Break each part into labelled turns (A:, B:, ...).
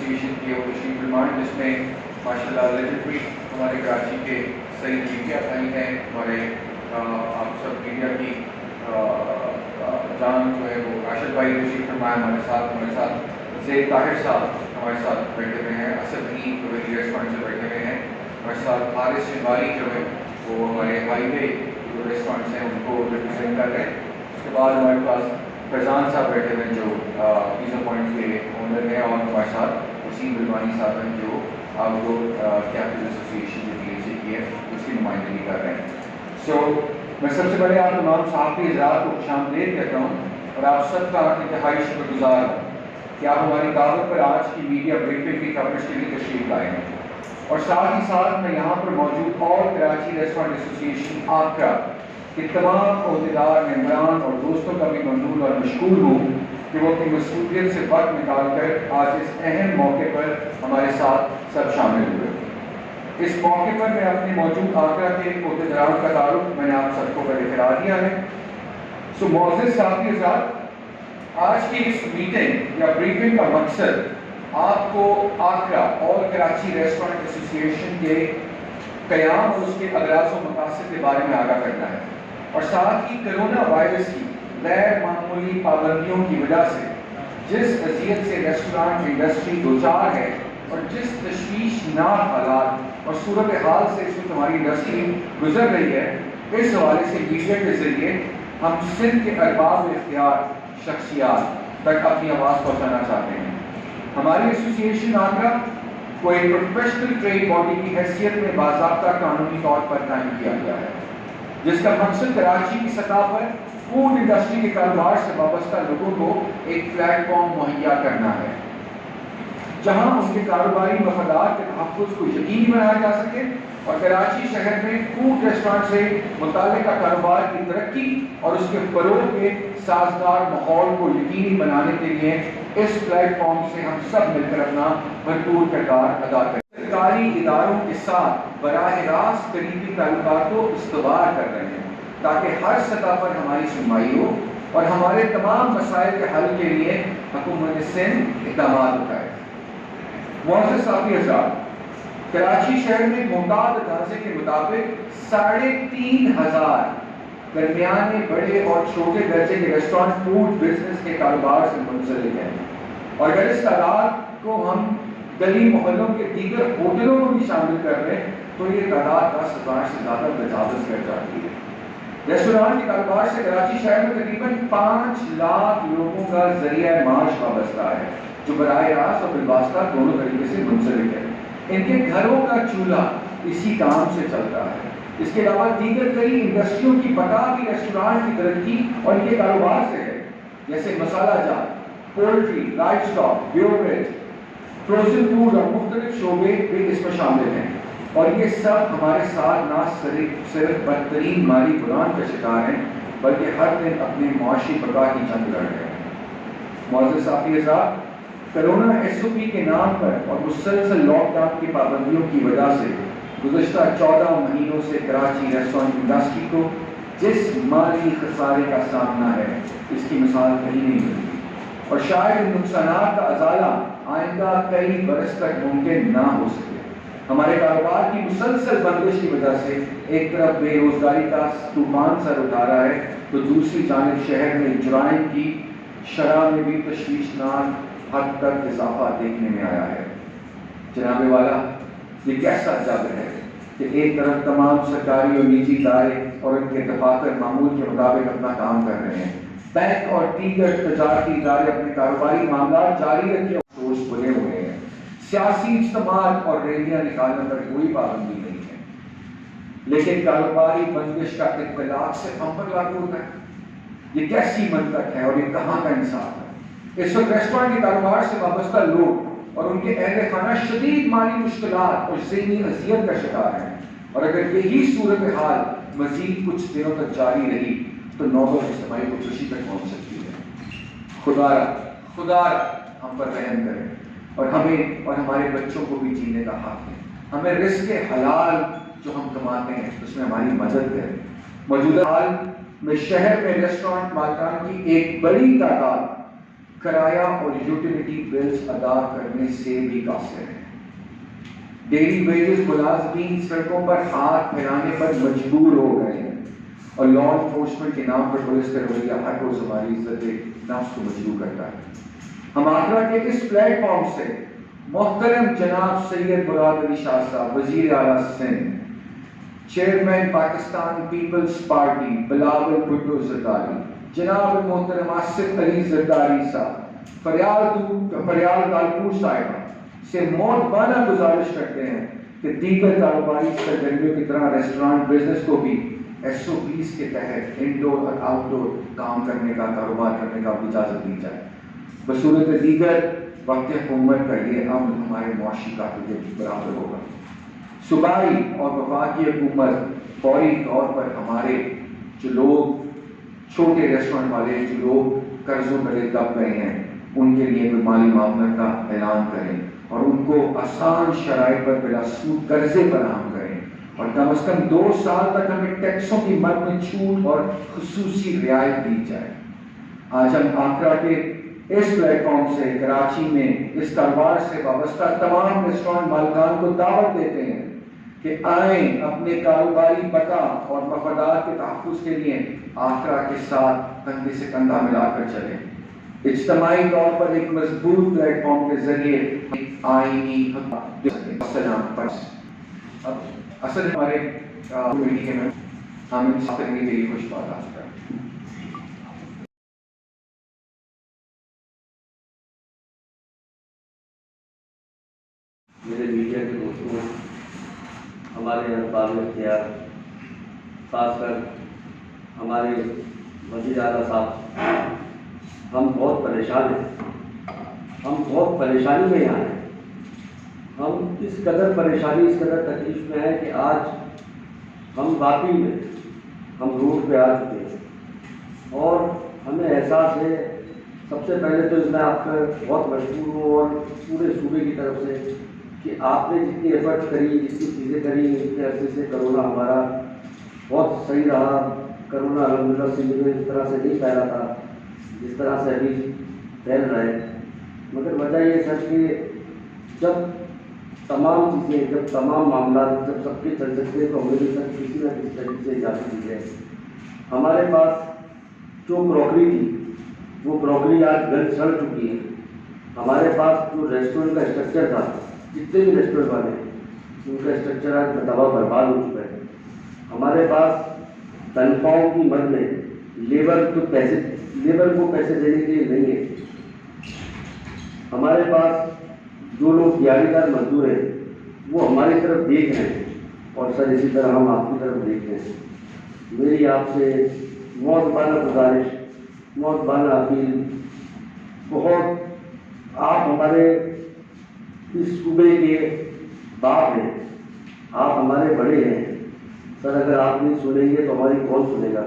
A: Association کی اور تشریف فرمان، جس میں ماشاء اللہ لیجنڈری ہمارے کراچی کے سعید میڈیا بھائی ہیں، ہمارے آپ سب میڈیا کی جان جو ہے وہ راشد بھائی تشریف فرمائے ہمارے ساتھ زید طاہر صاحب ہمارے ساتھ بیٹھے ہوئے ہیں، اسد غنی کویتی ریسٹورینٹ سے بیٹھے ہوئے ہیں ہمارے ساتھ، حارث شنواری جو ہے وہ ہمارے ہائی وے جو ریسٹورینٹس ہیں ان کو ریپرزینٹ کر رہے ہیں. اس کے بعد ہمارے پاس فیضان صاحب بیٹھے ہوئے ہیں جو پیزا پوائنٹ کے اونر ہیں، اور ہمارے ساتھ وسیم بلوانی صاحب ہیں جو آؤٹ ڈور کیپٹل ایسوسیشن جو پی ایچ اے کی ہے اس کی نمائندگی کر رہے ہیں. سو میں سب سے پہلے آپ تمام صحافی حضرات کو خوش آمدید کہتا ہوں اور آپ سب کا انتہائی شکر گزار ہوں کہ آپ ہماری دعوت پر آج کی میڈیا بریفنگ کی کوریج کے لیے تشریف لائے ہیں. اور ساتھ ہی ساتھ میں یہاں پر موجود اور کراچی ریسٹورینٹ ایسوسیشن آکرا کے تمام عہدیدار ممبران اور دوستوں کا بھی ممنون اور مشکور ہوں کہ وہ اپنی مصروفیت سے وقت نکال کر آج اس اہم موقع پر ہمارے ساتھ سب شامل ہوئے. اس موقع پر میں اپنے موجود آکرا کے عہدیداروں کا تعارف میں نے آپ سب کو کرا دیا ہے. سو معزز صحافی حضرات، آج کی اس میٹنگ یا بریفنگ کا مقصد آپ کو آکرا اور کراچی ریسٹورینٹ ایسوسیشن کے قیام اور اس کے اغراض و مقاصد کے بارے میں آگاہ کرنا ہے، اور ساتھ ہی کرونا وائرس کی غیر معمولی پابندیوں کی وجہ سے جس اذیت سے ریسٹورانٹ انڈسٹری دوچار ہے اور جس تشویشناک حالات اور صورتحال سے اس وقت ہماری انڈسٹری گزر رہی ہے، اس حوالے سے میڈیا کے ذریعے ہم سندھ کے ارباب اختیار شخصیات تک اپنی آواز پہنچانا چاہتے ہیں. ہماری ایسوسیشن آکرا کو ایک پروفیشنل ٹریڈ باڈی کی حیثیت میں باضابطہ قانونی طور پر قائم کیا گیا ہے، جس کا مقصد کراچی کی سطح پر فوڈ انڈسٹری کے کاروبار سے وابستہ لوگوں کو ایک پلیٹ فارم مہیا کرنا ہے جہاں ان کے کاروباری مفادات کے تحفظ کو یقینی بنایا جا سکے اور کراچی شہر میں فوڈ ریسٹورانٹ سے متعلقہ کاروبار کی ترقی اور اس کے فروغ کے سازگار ماحول کو یقینی بنانے کے لیے اس پلیٹ فارم سے ہم سب مل کر اپنا بھرپور کردار ادا کریں. سرکاری اداروں کے ساتھ براہ راست قریبی تعلقات کو استوار کر رہے ہیں تاکہ ہر سطح پر ہماری سنوائی ہو اور ہمارے تمام مسائل کے حل کے لیے حکومت سندھ اقدامات اٹھائے. معزز صحافی حضرات، کراچی شہر میں معتاد اندازے کے مطابق 3,500 درمیانے بڑے اور چھوٹے درجے کے ریسٹورانٹ فوڈ بزنس کے کاروبار سے منسلک ہیں، اور اگر اس تعداد کو ہم گلی محلوں کے دیگر ہوٹلوں کو بھی شامل کر رہے ہیں تو یہ تعداد 10,000 سے زیادہ تجاوز کر جاتی ہے. ریسٹورانٹ کے کاروبار سے کراچی شہر میں تقریباً 5 لاکھ لوگوں کا ذریعہ معاش وابستہ ہے جو براہ راست اور بالواسطہ دونوں طریقے سے منسلک ہے. ان کے گھروں کا چولہا اسی کام سے چلتا ہے. اس کے علاوہ دیگر کئی انڈسٹریوں کی بقا بھی ریسٹورانٹ کی ترقی اور ان کے کاروبار سے ہے، جیسے مسالہ جات، poultry, life stock, beverage, frozen food اور مختلف شعبے بھی اس میں شامل ہیں. اور یہ سب ہمارے ساتھ نہ صرف بدترین مالی بحران کا شکار ہیں بلکہ ہر دن اپنے معاشی بقا کی جنگ لڑ رہے ہیں. معزز صحافی حضرات، کرونا ایس او پی کے نام پر اور مسلسل لاک ڈاؤن کی پابندیوں کی وجہ سے گزشتہ 14 مہینوں سے کراچی ریسٹورینٹ انڈسٹری کو جس مالی خسارے کا سامنا ہے اس کی مثال کہیں نہیں ملتی، اور شاید ان نقصانات کا ازالہ آئندہ کئی برس تک ممکن نہ ہو سکے. ہمارے کاروبار کی مسلسل بندش کی وجہ سے ایک طرف بے روزگاری کا طوفان سر اٹھا رہا ہے تو دوسری جانب شہر میں جرائم کی شرح میں بھی تشویشناک حد تک اضافہ دیکھنے میں آیا ہے. جناب والا، یہ کیسا جبر ہے کہ ایک طرف تمام سرکاری اور نجی ادارے اور ان کے دفاتر معمول کے مطابق اپنا کام کر رہے ہیں، بینک اور دیگر تجارتی ادارے اپنے کاروباری معاملات جاری رکھے افسوس بنے ہوئے ہیں، سیاسی اجتماعات اور ریلیاں نکالنے پر کوئی پابندی نہیں ہے، لیکن کاروباری بندش کا اطلاق سے ہم پر لاگو ہوتا ہے. یہ کیسی منطق ہے اور یہ کہاں کا انصاف ہے؟ اس وقت ریسٹورینٹ کے کاروبار سے وابستہ لوگ اور ان کے اہل خانہ شدید مالی مشکلات اور ذہنی اذیت کا شکار ہیں، اور اگر یہی صورتحال مزید کچھ دنوں تک جاری رہی تو نوبت اجتماعی خودکشی تک پہنچ سکتی ہے. خدا ہم پر رحم کرے اور ہمیں اور ہمارے بچوں کو بھی جینے کا حق ہے. ہمیں رزق حلال جو ہم کماتے ہیں اس میں ہماری مدد کرے. موجودہ حال میں شہر میں ریسٹورینٹ مالکان کی ایک بڑی تعداد کرایہ اور یوٹیلیٹی بلز ادا کرنے سے بھی قاصر ہیں. ڈیلی ویجز ملازمین سڑکوں پر ہاتھ پھیلانے پر مجبور ہو گئے ہیں اور لا انفورسمنٹ کے نام پر پولیس کا رویہ ہر روز ہماری عزت نفس کو مجبور کرتا ہے. ہم آگرہ کے اس پلیٹ فارم سے محترم جناب سید مراد علی شاہ صاحب وزیر اعلیٰ سندھ، چیئرمین پاکستان پیپلز پارٹی بلاول بھٹو زرداری، جناب محترم آصف علی زرداری صاحب، فریال کالپور صاحبہ سے موت گزارش کرتے ہیں کہ دیگر کاروباری سرگرمیوں کی طرح ریسٹورانٹ بزنس کو بھی ایس او پیز کے تحت انڈور اور آؤٹ ڈور کام کرنے کا کاروبار کرنے کا اجازت دی جائے. بصورت دیگر وقت حکومت کا یہ عمل ہمارے معاشی قافلے کے برابر ہوگا. صوبائی اور وفاقی حکومت فوری طور پر ہمارے جو لوگ چھوٹے ریسٹورینٹ والے جو لوگ قرضوں میں دب گئے ہیں ان کے لیے کوئی مالی معاونت کا اعلان کریں اور ان کو آسان شرائط پر بلا سود قرضے فراہم کریں اور کم از کم 2 سال تک ہمیں ٹیکسوں کی مد میں چھوٹ اور خصوصی رعایت دی جائے. آج ہم آگرہ کے اس پلیٹ فارم سے کراچی میں اس کاروبار سے وابستہ تمام ریسٹورینٹ مالکان کو دعوت دیتے ہیں کہ آئیں اپنے کاروباری بقا اور مفادات کے تحفظ کے لیے آگرہ کے ساتھ کندھے سے کندھا ملا کر چلیں. اجتماعی طور پر ایک مضبوط پلیٹ فارم کے ذریعے آئینی اصل ہمارے کمیٹی کے میں ہم کرنے کے لیے کچھ بات آ چکا ہے.
B: میرے میڈیا کے دوستوں، ہمارے ارباب اختیار، خاص کر ہمارے وزیر اعلیٰ صاحب، ہم بہت پریشان ہیں. ہم بہت پریشانی میں یہاں ہیں. ہم اس قدر پریشانی، اس قدر تکلیف میں ہیں کہ آج ہم واقعی میں ہم روڈ پہ آ چکے ہیں اور ہمیں احساس ہے. سب سے پہلے تو میں آپ کا بہت مشکور ہوں اور پورے صوبے کی طرف سے کہ آپ نے جتنی ایفرٹ کری، جتنی چیزیں کری اتنے عرصے سے. کرونا ہمارا بہت صحیح رہا. کرونا الحمدللہ سندھ میں اس طرح سے نہیں پھیلا تھا جس طرح سے ابھی پھیل رہا ہے. مگر وجہ یہ سر کہ جب تمام چیزیں، جب تمام معاملات جب سب کے چل سکتے ہیں تو ہمیں بھی سر کسی نہ کسی طریقے سے اجازت دی جائے. ہمارے پاس جو کراکری تھی وہ کراکری آج گل سڑ چکی ہے. ہمارے پاس جو ریسٹورینٹ کا اسٹرکچر تھا، جتنے بھی ریسٹورینٹ والے ہیں ان کا اسٹرکچر آج تباہ برباد ہو چکا ہے. ہمارے پاس تنخواہوں کی مد میں لیبر کو پیسے دینے کے لیے نہیں ہے. ہمارے پاس جو لوگ دیہڑی دار مزدور ہیں وہ ہماری طرف دیکھ رہے ہیں اور سر اسی طرح ہم آپ کی طرف دیکھ رہے ہیں. میری آپ سے معتبانہ گزارش، معتبانہ اپیل، بہت آپ ہمارے اس صوبے کے باپ ہیں، آپ ہمارے بڑے ہیں. سر اگر آپ نہیں سنیں گے تو ہماری کون سنے گا؟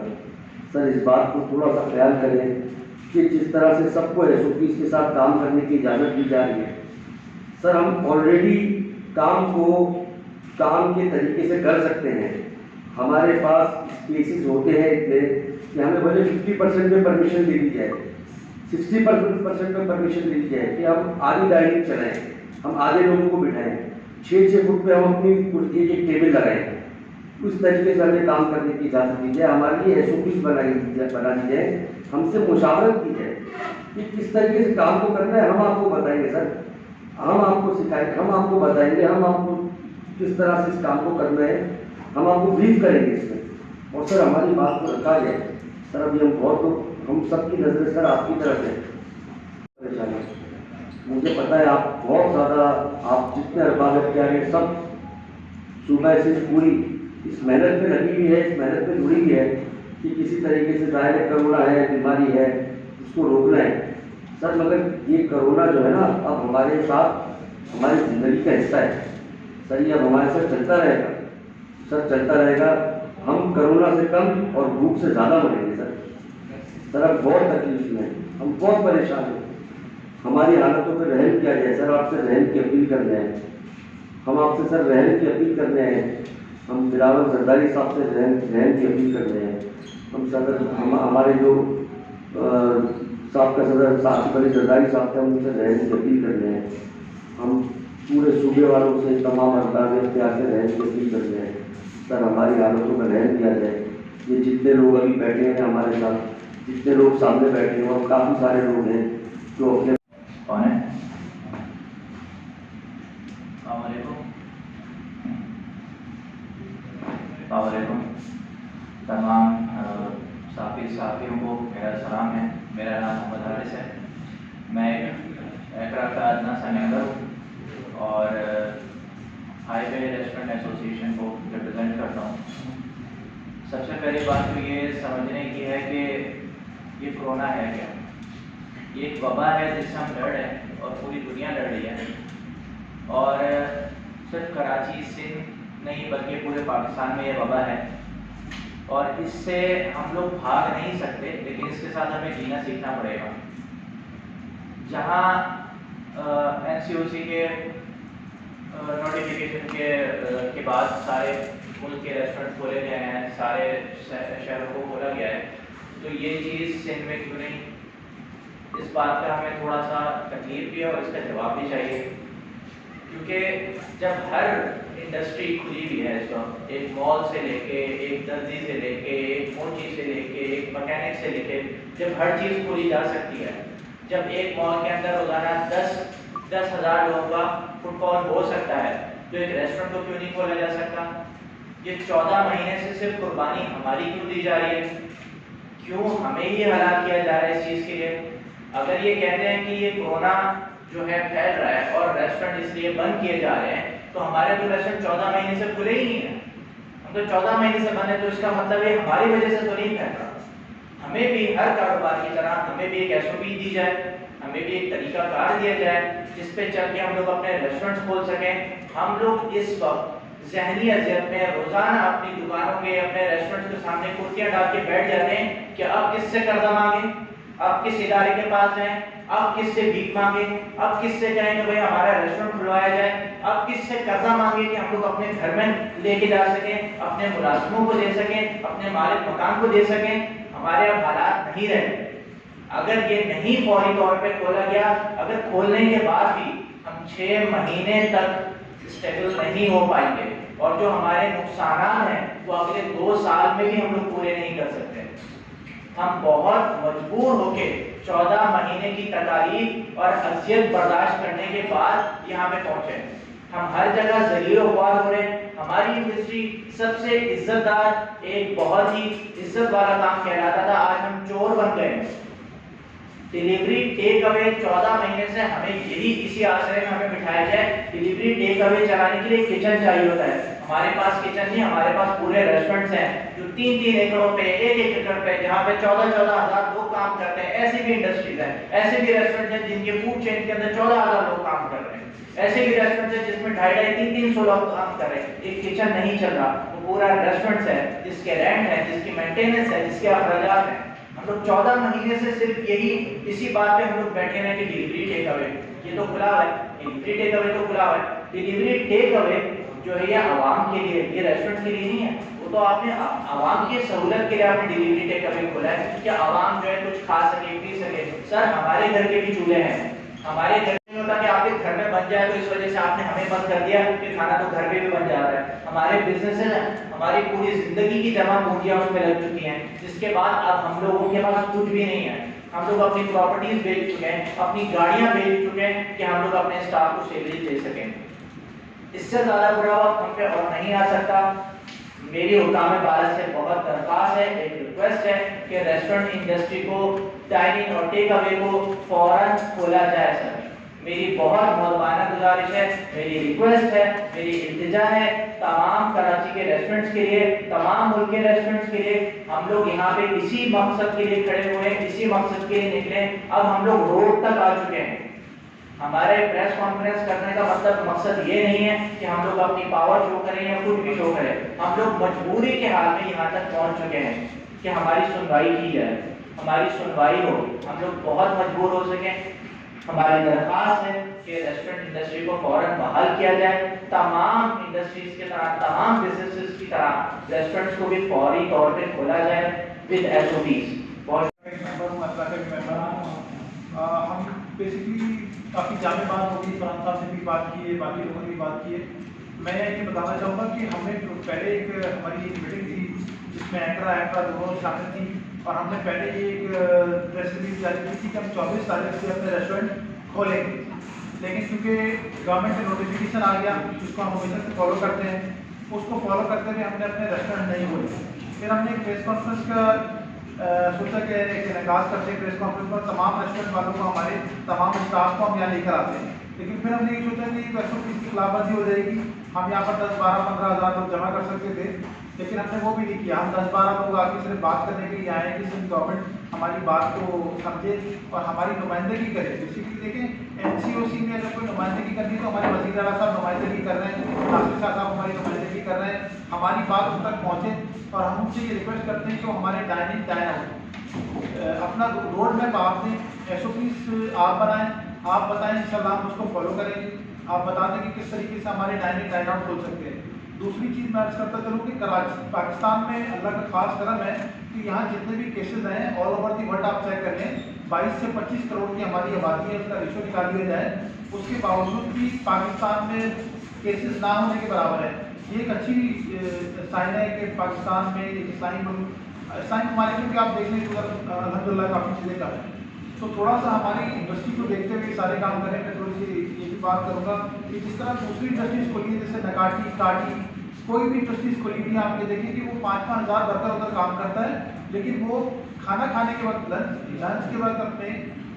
B: سر اس بات کو تھوڑا سا خیال کریں کہ جس طرح سے سب کو ایس او پیز کے ساتھ کام کرنے کی اجازت دی جا رہی ہے. سر ہم آلریڈی کام کو کام کے طریقے سے کر سکتے ہیں. ہمارے پاس کیسز ہوتے ہیں اتنے کہ ہمیں بھلے 50% میں پرمیشن دے دی جائے، 60% میں پرمیشن دے دی جائے کہ ہم آدھی ڈائننگ چلائیں، ہم آدھے لوگوں کو بٹھائیں، 6 فٹ پہ ہم اپنی ایک ٹیبل لگائیں. اس طریقے سے ہمیں کام کرنے کی اجازت دی جائے. ہمارے لیے ایس او پیز بنا دی جائے، ہم سے مشاورت کی جائے کہ کس طریقے سے کام کو کرنا ہے. ہم آپ کو بتائیں گے سر، ہم آپ کو سکھائیں گے، ہم آپ کو بتائیں گے، ہم آپ کو کس طرح سے اس کام کو کرنا ہے ہم آپ کو بریف کریں گے اس میں. اور سر ہماری بات کو رکھا جائے. سر ابھی ہم سب کی نظریں سر آپ کی طرف ہے. پریشانی مجھے پتہ ہے آپ بہت زیادہ، آپ جتنے ارباب اختیار ہیں سب صوبہ سے پوری اس محنت میں لگی ہوئی ہے، اس محنت میں جڑی ہوئی ہے کہ کسی طریقے سے ظاہر کرونا ہے، بیماری ہے، اس کو روکنا ہے. سر مگر یہ کرونا جو ہے نا اب ہمارے ساتھ ہماری زندگی کا حصہ ہے. سر یہ اب ہمارے ساتھ چلتا رہے گا. سر چلتا رہے گا. ہم کرونا سے کم اور بھوک سے زیادہ مریں گے سر. سر اب بہت تکلیف میں ہیں، ہم بہت پریشان ہیں. ہماری حالتوں پہ رحم کیا جائے. سر آپ سے رحم کی اپیل کرنے ہیں. ہم آپ سے سر رحم کی اپیل کرنے ہیں. ہم بلاول زرداری صاحب سے رحم کی اپیل کرنے ہیں. ہم سر ہمارے جو साहब का सदर सासिफ अली जरदारी साहब थे, उनसे रहने की अपील कर रहे हैं। हम पूरे सूबे वालों से तमाम अरबाब इख्तियार से रहने की अपील कर रहे हैं। सर हमारी हालतों का रहन किया जाए। ये जितने लोग अभी बैठे हैं हमारे साथ, जितने लोग सामने बैठे हैं और काफ़ी सारे लोग हैं जो अपने
C: कौन है? वालेकुम तमाम साथियों को मेरा सलाम है। मेरा नाम मोहम्मद हारिस है। मैं एयरक्राफ्ट का अदना सा मेंबर हूँ और हाईवे रेस्टोरेंट एसोसिएशन को रिप्रेजेंट करता हूँ। सबसे पहली बात तो ये समझने की है कि ये कोरोना है क्या। ये एक वबा है जिससे हम लड़ रहे हैं और पूरी दुनिया लड़ रही है, और सिर्फ कराची सिंध नहीं बल्कि पूरे पाकिस्तान में ये वबा है, और इससे हम लोग भाग नहीं सकते, लेकिन इसके साथ हमें जीना सीखना पड़ेगा। जहाँ NCOC के नोटिफिकेशन के बाद सारे मुल्क के रेस्टोरेंट खोले गए हैं, सारे शहरों को खोला गया है, तो ये चीज़ सिंध में क्यों नहीं? इस बात का हमें थोड़ा सा तकलीफ भी है और इसका जवाब भी चाहिए, क्योंकि जब हर इंडस्ट्री खुली हुई है इस वक्त, एक मॉल से लेके, एक दर्जी से लेके, एक मोची से लेके, एक मैकेनिक से लेके, जब हर चीज़ खोली जा सकती है, जब एक मॉल के अंदर रोजाना 10,000 लोगों का फुटफॉल हो सकता है, तो एक रेस्टोरेंट को क्यों नहीं खोला जा सकता? ये 14 महीने से सिर्फ कुर्बानी हमारी क्यों दी जा रही है? क्यों हमें ही हलाक किया जा रहा है इस चीज़ के लिए? अगर ये कहते हैं कि ये कोरोना जो है फैल रहा है और रेस्टोरेंट इसलिए बंद किए जा रहे हैं, तो हमारे तो रेस्टोरेंट 14 महीने से खुले ही नहीं है। हम तो 14 महीने से बंद है, तो इसका मतलब ये हमारी वजह से तो नहीं फैल रहा। हमें भी हर कारोबार की तरह हमें भी एक SOP दी जाए, हमें भी एक तरीका कार दिया जाए जिस पे चल के हम लोग अपने रेस्टोरेंट्स खोल सकें। हम लोग इस वक्त ज़हनी अजियत में रोज़ाना अपनी दुकानों के, अपने रेस्टोरेंट्स के सामने कुर्सियाँ डाल के बैठ जाते हैं कि अब किससे कर्जा मांगे, अब किस इदारे के पास जाएं, अब किससे भीख मांगे, अब किससे कहें कि भाई हमारा रेस्टोरेंट खुलवाया जाए, अब किससे कर्जा मांगे कि हम लोग अपने घर में लेके जा सकें, अपने मुलाजिमों को दे सकें, अपने मालिक मकान को दे सकें। हमारे अब हालात नहीं रहे। अगर ये नहीं फौरी तौर पे खोला गया, अगर खोलने के बाद भी हम 6 महीने तक स्टेबल नहीं हो पाएंगे, और जो हमारे नुकसान हैं वो अगले 2 साल में भी हम लोग पूरे नहीं कर सकते। हम बहुत मजबूर होके 14 महीने की तकालीफ और अजियत बर्दाश्त करने के बाद यहाँ पे पहुंचे। हम हर जगह जलील ख्वार हो रहे हैं। हमारी इंडस्ट्री सबसे इज्जतदार, एक बहुत ही इज्जत वाला काम कहलाता था, आज हम चोर बन गए। डिलीवरी टेक अवे 14 महीने से हमें यही इसी आश्रय में हमें बिठाया जाए, डिलीवरी टेक अवे चलाने के लिए किचन चाहिए होता है। हमारे पास किचन नहीं, हमारे पास पूरे रेस्टोरेंट्स हैं जो 3-3 एकड़ों पे, 1-1 एकड़ पे, जहाँ पे 14-14 हज़ार लोग काम करते हैं। ऐसी भी इंडस्ट्रीज हैं, ऐसे भी रेस्टोरेंट हैं जिनके फूड चेन के अंदर 14,000 लोग काम कर रहे हैं। ऐसे भी रेस्टोरेंट है जिसमें 250-300 लोग काम कर रहे हैं। एक किचन नहीं चल रहा, वो पूरा रेस्टोरेंट है जिसके रेंट है, जिसकी मेंटेनेंस है, जिसके अखराजात हैं। हम लोग 14 महीने से सिर्फ यही इसी बात पे हम लोग बैठे हैं कि डिलीवरी टेक अवे ये तो खुला हुआ है, डिलीवरी टेक अवे तो खुला हुआ है। डिलीवरी टेक अवे जो है ये आवाम के लिए, ये रेस्टोरेंट के लिए नहीं है। वो तो आपने आवाम की सहूलत के लिए आपने डिलीवरी टेक अवे खोला है कि आवाम जो है कुछ खा सके, पी सके। सर हमारे घर के भी चूल्हे हैं, हमारे घर में होता कि आपके घर में बन जाए, तो इस वजह से आपने हमें बंद कर दिया कि खाना तो घर पे भी बन जा रहा है। हमारे बिजनेसेस हैं, हमारी पूरी जिंदगी की जमा पूंजियां उसमें लग चुकी हैं, जिसके बाद अब हम लोगों के पास कुछ भी नहीं है। हम लोग अपनी प्रॉपर्टीज बेच चुके हैं, अपनी गाड़ियां बेच चुके हैं कि हम लोग अपने स्टाफ को सैलरी दे सकें। इससे ज्यादा बुरा वक्त हम पे और नहीं आ सकता। मेरी हुकाम भारत से बहुत दरख्वास्त है, एक रिक्वेस्ट है कि रेस्टोरेंट इंडस्ट्री को, डाइनिंग और टेक अवे को फौरन खोला जाए। सर मेरी बहुत मौलाना गुजारिश है, मेरी रिक्वेस्ट है, मेरी इल्तिजा है तमाम कराची के रेस्टोरेंट्स के लिए, तमाम मुल्क के रेस्टोरेंट्स के लिए। हम लोग यहाँ पे इसी मकसद के लिए खड़े हुए हैं, इसी मकसद के लिए निकले। अब हम लोग रोड तक आ चुके हैं। हमारे प्रेस कॉन्फ्रेंस करने का मकसद ये नहीं है कि हम लोग अपनी पावर शो करें या कुछ भी शो करें। हम लोग मजबूरी के हाल में यहाँ तक पहुँच चुके हैं कि हमारी सुनवाई की जाए, हमारी सुनवाई हो। हम लोग बहुत मजबूर हो सके। हमारी दरख्वास्त है कि रेस्टोरेंट इंडस्ट्री को फौरन बहाल किया जाए। तमाम इंडस्ट्रीज की तरह, तमाम बिजनेसेस की तरह रेस्टोरेंट्स को भी फौरी तौर पे खोला जाए विद SOPs।
D: हम बेसिकली काफ़ी जामे बात होगी, फरहान साहब से भी बात की है, बाकी लोगों ने भी बात की है। मैं ये बताना चाहूँगा कि हमने पहले एक हमारी एक मीटिंग थी जिसमें एंकरा दोनों शामिल थी, और हमने पहले ही एक प्रेस रिलीज जारी की थी कि हम 24 तारीख से अपने रेस्टोरेंट खोलेंगे, लेकिन क्योंकि गवर्नमेंट से नोटिफिकेशन आ गया जिसको हम हमेशा से फॉलो करते हैं, उसको फॉलो करते हुए हमने अपने रेस्टोरेंट नहीं खोले। फिर हमने एक प्रेस कॉन्फ्रेंस का सोचा कि एक इनकाज करते हैं प्रेस कॉन्फ्रेंस पर, तमाम रेस्टोरेंट वालों को, हमारे तमाम स्टाफ को हम यहाँ लेकर आते हैं। लेकिन फिर हमने ये सोचा कि SOP की खिलाफवर्जी हो जाएगी, हम यहाँ पर 10, 12, 15 हज़ार लोग जमा कर सकते थे, लेकिन हमने वो भी नहीं किया। हम 10, 12 लोग आके सिर्फ बात करने के लिए आए कि सिर्फ गवर्नमेंट हमारी बात को समझे और हमारी नुमाइंदगी करे। बेसिकली देखें, NCOC में अगर कोई नुमाइंदगी करनी है तो हमारे वज़ीर आला साहब नुमाइंदगी कर रहे हैं, नासिर शाह साहब हमारी नुमाइंदगी कर रहे हैं, हमारी बात उन तक पहुँचे, और हम उनसे ये रिक्वेस्ट करते हैं कि वो हमारे डाइनिंग डाइन आउट अपना रोड मैप आप दें, SOPs आप बनाएं, आप बताएं, इंशाल्लाह हम उसको फॉलो करेंगे। आप बता दें कि किस तरीके से हमारे डाइनिंग डाइन आउट खोल सकते हैं। दूसरी चीज़ मैं अर्ज़ करता चलूँ कि कराची पाकिस्तान में अल्लाह का खास करम है कि यहाँ जितने भी केसेस हैं ऑल ओवर दी वर्ल्ड आप चेक कर लें, 22 से 25 करोड़ की हमारी आबादी है, उसका रेशो निकाल लिया जाए, उसके बावजूद भी पाकिस्तान में केसेस ना होने के बराबर है। ये एक अच्छी साइन है कि पाकिस्तान में एक इस्लामी ममालिक में आप देख लें उधर अल्हम्दुलिल्लाह काफ़ी चीज़ें कर रहे हैं। तो थोड़ा सा हमारी इंडस्ट्री को देखते हुए सारे काम करें। मैं थोड़ी सी ये भी बात करूँगा कि जिस तरह दूसरी इंडस्ट्रीज़ खोली है, जैसे नकाटी, काटी, कोई भी इंडस्ट्रीज़ खोली हुई आप ये देखें कि वो 5-5 हज़ार वर्कर उधर काम करता है, लेकिन वो खाना खाने के वक्त, लंच के वक्त अपने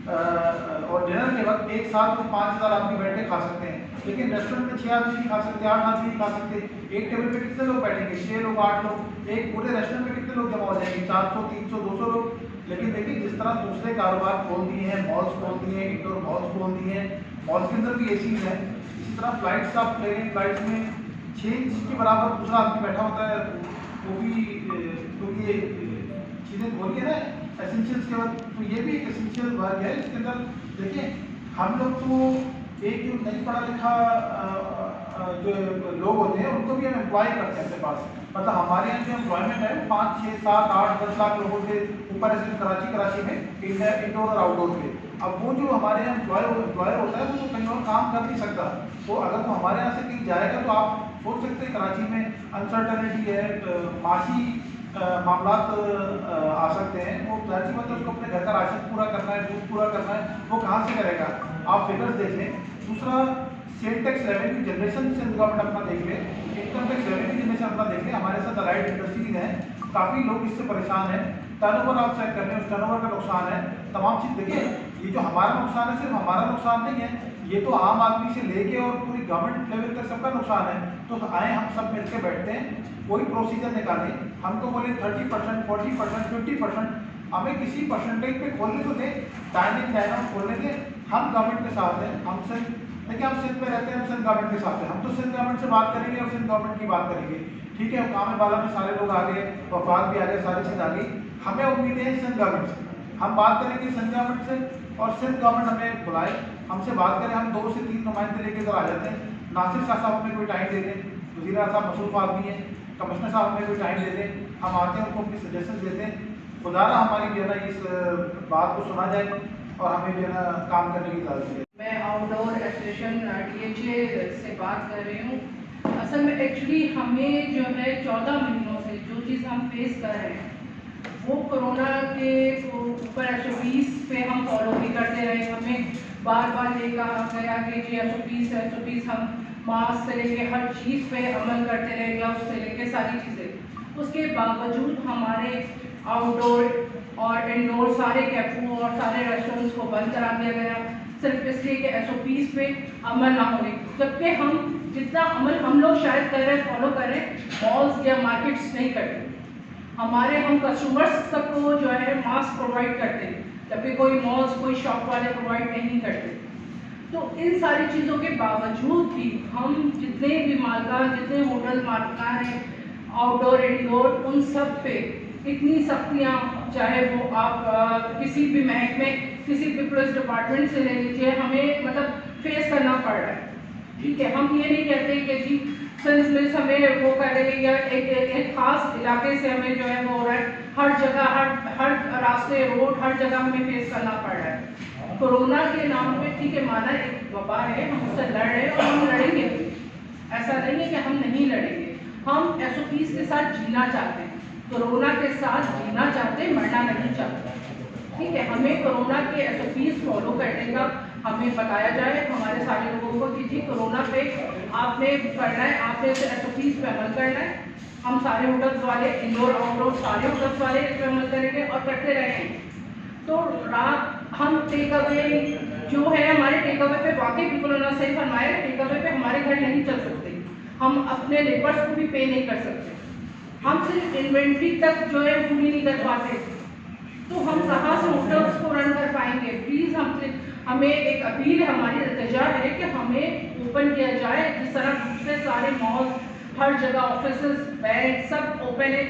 D: और डिनर के वक्त एक साथ वो 5 हज़ार आदमी बैठ के खा सकते हैं, लेकिन रेस्टोरेंट में 6 आदमी नहीं खा सकते, 8 आदमी नहीं खा सकते। एक टेबल पे कितने लोग बैठेंगे? 6 लोग, 8 लोग। एक पूरे रेस्टोरेंट में कितने लोग जमा हो जाएंगे? 400, 300, 200 लोग। लेकिन देखिए जिस तरह दूसरे कारोबार खोल दिए हैं, मॉल्स खोल दिए हैं, इंडोर मॉल्स खोल दिए हैं, मॉल्स के अंदर भी ACs हैं, इसी तरह फ्लाइट्स आप ले लें, फ्लाइट्स में 6 इंच के बराबर दूसरा आदमी बैठा होता है, वो भी तो ये चीज़ें बोलिए ना एसेंशियल्स के वक्त, तो ये भी एक एसेंशियल वर्क है। इसके अंदर देखिए हम लोग तो एक जो नहीं पढ़ा लिखा जो लोग होते हैं उनको भी हम एम्प्लॉय करते हैं अपने पास, मतलब हमारे यहाँ जो एम्प्लॉयमेंट है 5, 6, 7, 8, 10 लाख लोगों के ऊपर ऐसे कराची में इंडोर और आउटडोर के। अब वो जो हमारे यहाँ एम्प्लॉयर होता है वो तो कहीं और काम कर नहीं सकता, तो अगर वो हमारे यहाँ से कहीं जाएगा तो आप सोच सकते हैं कराची में अनसर्टनिटी है, माशी मामलात आ सकते हैं। वो जाहिर सी बात है उसको अपने घर का राशन पूरा करना है, दूध पूरा करना है, वो कहाँ से करेगा? आप फिगर्स देख लें। दूसरा सेल टैक्स रेवेन्यू जनरेशन से गवर्नमेंट अपना देख ले, इनकम टैक्स रेवेन्यू जनरेशन अपना देख ले। हमारे साथ अलाइड इंडस्ट्रीज हैं, काफ़ी लोग इससे परेशान हैं। टर्नओवर आप चेक कर रहे हैं, टर्नओवर का नुकसान है, तमाम चीज़ देखिए। ये जो हमारा नुकसान है सिर्फ हमारा नुकसान नहीं है, ये तो आम आदमी से लेके और पूरी गवर्नमेंट लेवल तक सबका नुकसान है। तो आए हम सब मिलकर बैठते हैं, कोई प्रोसीजर निकालें, हमको बोले 30%, 40%, 50%, हमें किसी परसेंटेज पे खोलने तो दें, डाइनिंग डाइन आउट खोलने दें। हम गवर्नमेंट के साथ हैं, हमसे देखिए हम सिंध में रहते हैं, हम सिंध गवर्नमेंट के साथ हैं, हम तो सिंध गवर्नमेंट से बात करेंगे और सिंध गवर्नमेंट की बात करेंगे। ठीक है, काम वाला में सारे लोग आ गए, वफाक भी आ गए, सारी चीज़ आ गई। हमें उम्मीदें हैं सिंध गवर्नमेंट से, हम बात करेंगे सिंध गवर्नमेंट से, और सिंध गवर्नमेंट हमें बुलाए, हमसे बात करें। हम 2 से 3 नुमाइंदे लेके इधर आ जाते हैं। नासिर शाह साहब हमें कोई टाइम दे दें, वज़ीर आला साहब मसरूफ़ आदमी हैं, कमिश्नर साहब हमें कोई टाइम दे दें, हम आते हैं, उनको अपनी सजेशन देते हैं। खुदारा हमारी जो है ना इस बात को सुना जाए और हमें जो है ना काम करने की इजाज़त दी।
E: मैं आउटडोर एसोसिएशन DHA से बात कर रही हूँ। असल में एक्चुअली हमें जो है 14 महीनों से जो चीज़ हम फेस कर रहे हैं वो कोरोना के ऊपर SOPs पे हम फॉलो भी करते रहे। हमें बार बार ये कहा गया कि जी SOPs हम मास्क से लेके हर चीज़ पे अमल करते रहे, ग्लव्स से लेके सारी चीज़ें। उसके बावजूद हमारे आउटडोर और इंडोर सारे कैफे और सारे रेस्टोरेंट्स को बंद करा दिया गया, सिर्फ इसलिए कि SOPs पे अमल ना होने। जबकि हम जितना अमल हम लोग शायद कर रहे हैं, फॉलो कर रहे हैं, मॉल्स या मार्केट्स नहीं करते। हमारे हम कस्टमर्स तक को जो है मास्क प्रोवाइड करते हैं, जबकि कोई मॉल्स कोई शॉप वाले प्रोवाइड नहीं करते। तो इन सारी चीज़ों के बावजूद भी हम जितने भी मालकान, जितने होटल मालकान हैं आउटडोर इंडोर, उन सब पे इतनी सख्तियाँ, चाहे वो आप किसी भी महकमे, किसी भी पुलिस डिपार्टमेंट से ले लीजिए, हमें मतलब फेस करना पड़ रहा है। ठीक है, हम ये नहीं कहते कि जी सिंध पुलिस हमें वो करेगी या एक खास इलाके से हमें जो है वो हो रहा है। हर जगह हर रास्ते रोड हर जगह हमें फेस करना पड़ रहा है। कोरोना के नाम पे ठीक है माना एक वबा है, हम उससे लड़ रहे हैं और हम लड़ेंगे भी। ऐसा नहीं है कि हम नहीं लड़ेंगे, हम SOPs के साथ जीना चाहते हैं, कोरोना के साथ जीना चाहते हैं, मरना नहीं चाहते। ठीक है, हमें कोरोना के SOPs फॉलो करने का हमें बताया जाए हमारे सारे लोगों को कि जी कोरोना पे आपने करना है, आपने SOPs पे अमल करना है। हम सारे होटल्स वाले, इंडोर आउटडोर सारे होटल्स वाले इस पे अमल करेंगे और करते रहेंगे। तो रात हम टेक अवे जो है, हमारे टेक अवे पे वाकई बिल्कुल ना सही फरमाया, टेक अवे पे हमारे घर नहीं चल सकते, हम अपने लेबर्स को भी पे नहीं कर सकते, हम सिर्फ इन्वेंट्री तक जो है पूरी नहीं कर पाते, तो हम कहाँ से होटल्स को रन कर पाएंगे। प्लीज़ हमें एक अपील है, हमारी इल्तिजा है कि हमें ओपन किया जाए, जिस तरह दूसरे सारे मॉल, हर जगह ऑफिस, बैंक सब ओपन है।